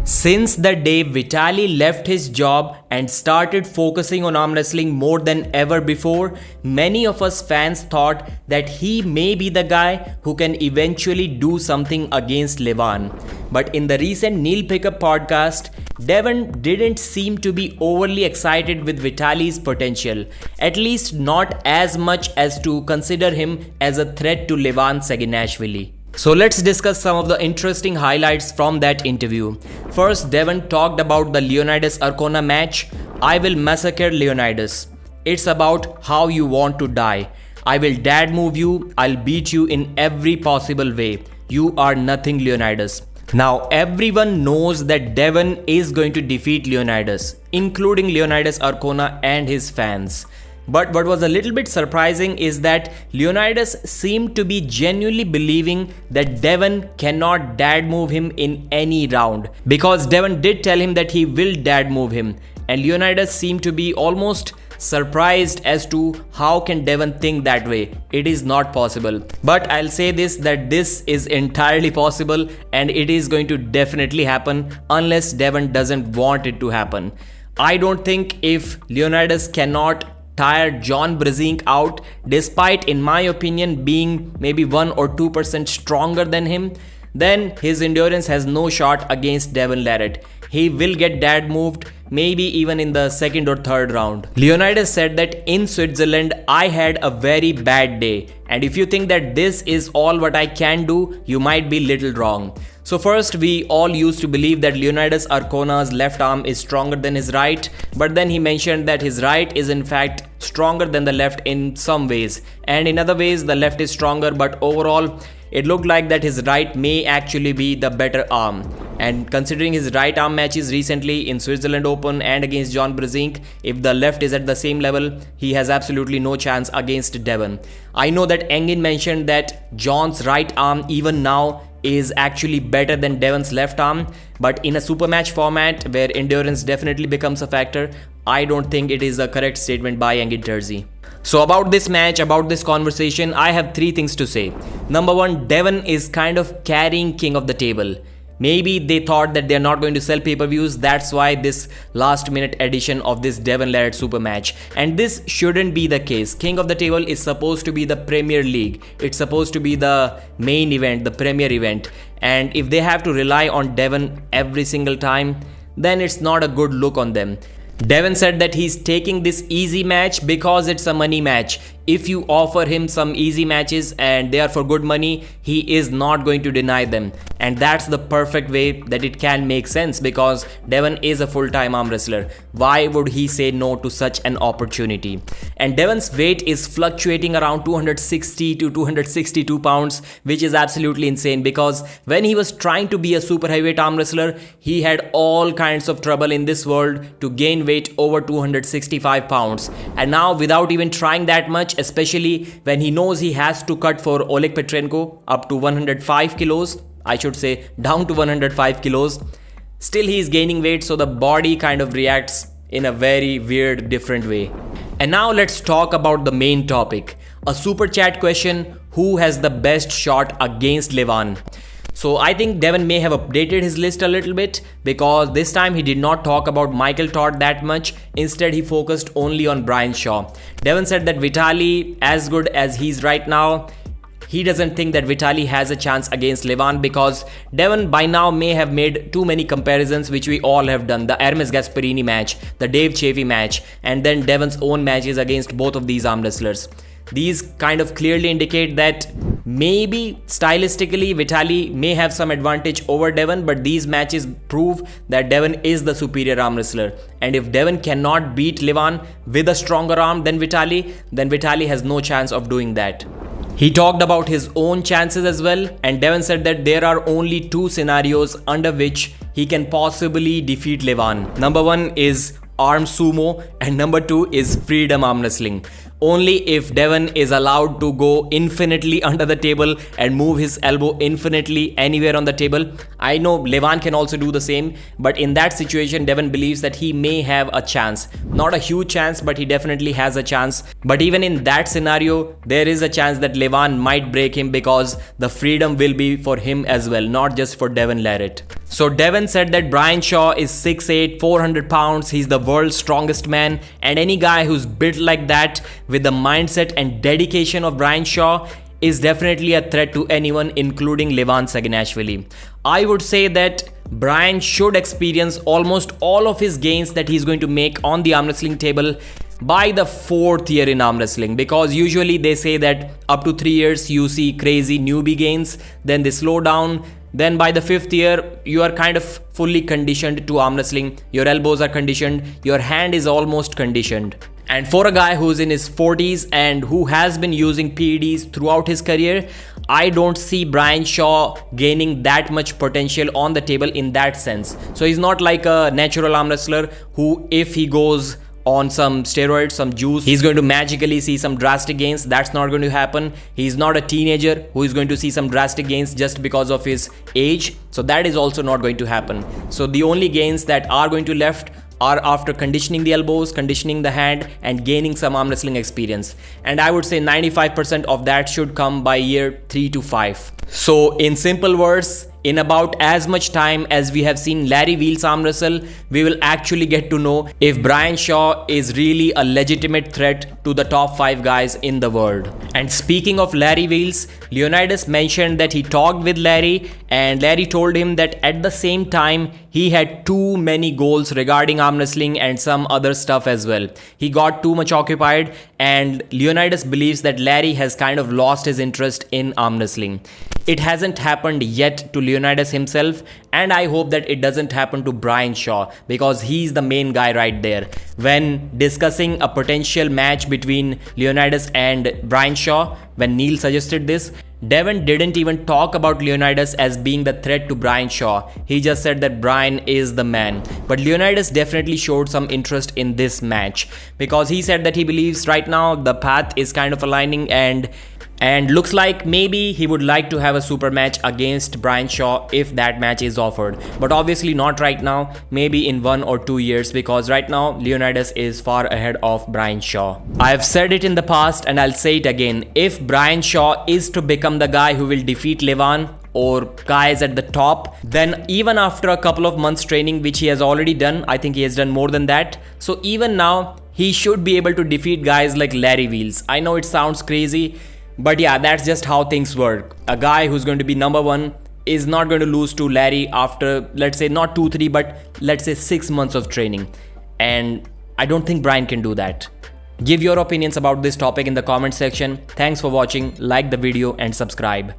Since the day Vitaly left his job and started focusing on arm wrestling more than ever before, many of us fans thought that he may be the guy who can eventually do something against Levan. But in the recent Neil Pickup podcast, Devon didn't seem to be overly excited with Vitaly's potential, at least not as much as to consider him as a threat to Levan Saginashvili. So let's discuss some of the interesting highlights from that interview. First, Devon talked about the Leonidas Arcona match. I will massacre Leonidas. It's about how you want to die. I will dad move you. I'll beat you in every possible way. You are nothing, Leonidas. Now everyone knows that Devon is going to defeat Leonidas, including Leonidas Arcona and his fans. But what was a little bit surprising is that Leonidas seemed to be genuinely believing that Devon cannot dad move him in any round, because Devon did tell him that he will dad move him, and Leonidas seemed to be almost surprised as to how can Devon think that way. It is not possible. But I'll say this, that this is entirely possible and it is going to definitely happen unless Devon doesn't want it to happen. I don't think if Leonidas cannot tire John Brzezinski out, despite in my opinion being maybe 1 or 2% stronger than him, then his endurance has no shot against Devon Larratt. He will get dad moved, maybe even in the second or third round. Leonidas said that in Switzerland, I had a very bad day, and if you think that this is all what I can do, you might be little wrong. So first, we all used to believe that Leonidas Arcona's left arm is stronger than his right, but then he mentioned that his right is in fact stronger than the left in some ways, and in other ways the left is stronger, but overall it looked like that his right may actually be the better arm. And considering his right arm matches recently in Switzerland Open and against John Brzezinski, if the left is at the same level, he has absolutely no chance against Devon. I know that Engin mentioned that John's right arm even now is actually better than Devon's left arm, but in a super match format where endurance definitely becomes a factor, I don't think it is a correct statement by Engin Terzi. So about this match, about this conversation, I have 3 things to say. Number 1, Devon is kind of carrying King of the Table. Maybe they thought that they're not going to sell pay-per-views, that's why this last minute edition of this Devon Larratt super match. And this shouldn't be the case. King of the Table is supposed to be the Premier League. It's supposed to be the main event, the premier event. And if they have to rely on Devon every single time, then it's not a good look on them. Devon said that he's taking this easy match because it's a money match. If you offer him some easy matches and they are for good money, he is not going to deny them. And that's the perfect way that it can make sense, because Devon is a full-time arm wrestler. Why would he say no to such an opportunity? And Devon's weight is fluctuating around 260 to 262 pounds, which is absolutely insane, because when he was trying to be a super heavyweight arm wrestler, he had all kinds of trouble in this world to gain weight over 265 pounds. And now, without even trying that much, especially when he knows he has to cut for Oleg Petrenko up to 105 kilos, I should say down to 105 kilos, still he is gaining weight, so the body kind of reacts in a very weird, different way. And now let's talk about the main topic. A super chat question: who has the best shot against Levan? So I think Devon may have updated his list a little bit, because this time he did not talk about Michael Todd that much. Instead, he focused only on Brian Shaw. Devon said that Vitaly, as good as he's right now, he doesn't think that Vitaly has a chance against Levan, because Devon by now may have made too many comparisons, which we all have done. The Hermes Gasparini match, the Dave Chaffee match, and then Devon's own matches against both of these arm wrestlers. These kind of clearly indicate that maybe stylistically Vitaly may have some advantage over Devon, but these matches prove that Devon is the superior arm wrestler. And if Devon cannot beat Levan with a stronger arm than Vitaly, then Vitaly has no chance of doing that. He talked about his own chances as well, and Devon said that there are only 2 scenarios under which he can possibly defeat Levan. Number 1 is arm sumo, and number 2 is freedom arm wrestling. Only if Devon is allowed to go infinitely under the table and move his elbow infinitely anywhere on the table. I know Levan can also do the same, but in that situation, Devon believes that he may have a chance. Not a huge chance, but he definitely has a chance. But even in that scenario, there is a chance that Levan might break him, because the freedom will be for him as well, not just for Devon Larratt. So Devon said that Brian Shaw is 6'8", 400 pounds, he's the world's strongest man, and any guy who's built like that with the mindset and dedication of Brian Shaw is definitely a threat to anyone, including Levan Saginashvili. I would say that Brian should experience almost all of his gains that he's going to make on the arm wrestling table by the 4th year in arm wrestling, because usually they say that up to 3 years you see crazy newbie gains, then they slow down. Then by the 5th year, you are kind of fully conditioned to arm wrestling. Your elbows are conditioned, your hand is almost conditioned. And for a guy who's in his 40s and who has been using PEDs throughout his career, I don't see Brian Shaw gaining that much potential on the table in that sense. So he's not like a natural arm wrestler who, if he goes on some steroids, some juice, he's going to magically see some drastic gains. That's not going to happen. He's not a teenager who is going to see some drastic gains just because of his age. So that is also not going to happen. So the only gains that are going to left are after conditioning the elbows, conditioning the hand, and gaining some arm wrestling experience. And I would say 95% of that should come by year 3 to 5. So in simple words, in about as much time as we have seen Larry Wheels arm wrestle, we will actually get to know if Brian Shaw is really a legitimate threat to the top 5 guys in the world. And speaking of Larry Wheels, Leonidas mentioned that he talked with Larry, and Larry told him that at the same time he had too many goals regarding arm wrestling and some other stuff as well. He got too much occupied, and Leonidas believes that Larry has kind of lost his interest in arm wrestling. It hasn't happened yet to Leonidas himself, and I hope that it doesn't happen to Brian Shaw, because he's the main guy right there. When discussing a potential match between Leonidas and Brian Shaw, when Neil suggested this, Devon didn't even talk about Leonidas as being the threat to Brian Shaw. He just said that Brian is the man. But Leonidas definitely showed some interest in this match, because he said that he believes right now the path is kind of aligning, and looks like maybe he would like to have a super match against Brian Shaw if that match is offered. But obviously not right now, maybe in 1 or 2 years, because right now Leonidas is far ahead of Brian Shaw. I have said it in the past and I'll say it again. If Brian Shaw is to become the guy who will defeat Levan or guys at the top, then even after a couple of months training, which he has already done, I think he has done more than that. So even now, he should be able to defeat guys like Larry Wheels. I know it sounds crazy, but yeah, that's just how things work. A guy who's going to be number 1 is not going to lose to Larry after, let's say, not 2-3, but let's say 6 months of training. And I don't think Brian can do that. Give your opinions about this topic in the comment section. Thanks for watching. Like the video and subscribe.